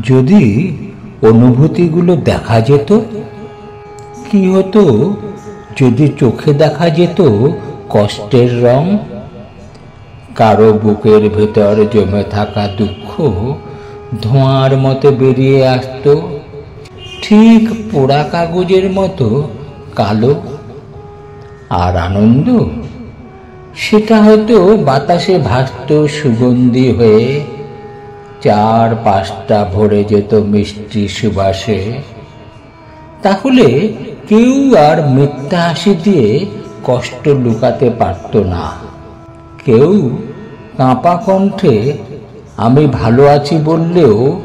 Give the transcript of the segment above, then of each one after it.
যদি অনুভূতিগুলো দেখা যেত, কি হতো যদি চোখে দেখা যেত কষ্টের রং? কারো বুকের ভেতর জমে থাকা দুঃখ ধোঁয়ার মতো বেরিয়ে আসতো, ঠিক পোড়া কাগজের মতো কালো। আর আনন্দ, সেটা হয়তো বাতাসে ভাসত সুগন্ধি হয়ে, চারপাশটা ভরে যেত মিষ্টি সুবাসে। তাহলে কেউ আর মিথ্যা হাসি দিয়ে কষ্ট লুকাতে পারত না। কেউ কাঁপা কণ্ঠে আমি ভালো আছি বললেও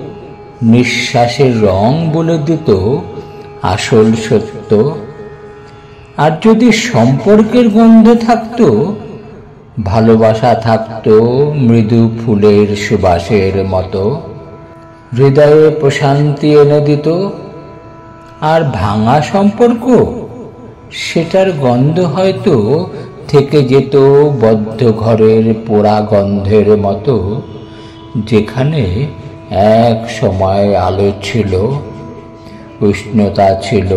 নিঃশ্বাসের রং বলে দিত আসল সত্য। আর যদি সম্পর্কের গন্ধ থাকতো, ভালোবাসা থাকতো মৃদু ফুলের সুবাসের মতো, হৃদয়ে প্রশান্তি এনে দিত। আর ভাঙা সম্পর্ক, সেটার গন্ধ হয়তো থেকে যেত বদ্ধ ঘরের পোড়া গন্ধের মতো, যেখানে এক সময় আলো ছিল, উষ্ণতা ছিল,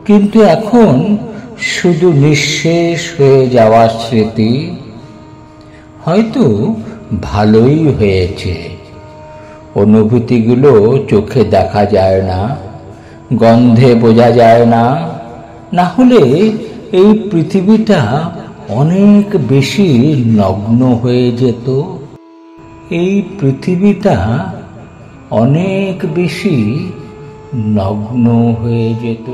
কিন্তু এখন শুধু নিঃশেষ হয়ে যাওয়া স্মৃতি। হয়তো ভালোই হয়েছে, অনুভূতিগুলো চোখে দেখা যায় না, গন্ধে বোঝা যায় না। না হলে এই পৃথিবীটা অনেক বেশি নগ্ন হয়ে যেত। এই পৃথিবীটা অনেক বেশি নগ্ন হয়ে যেত।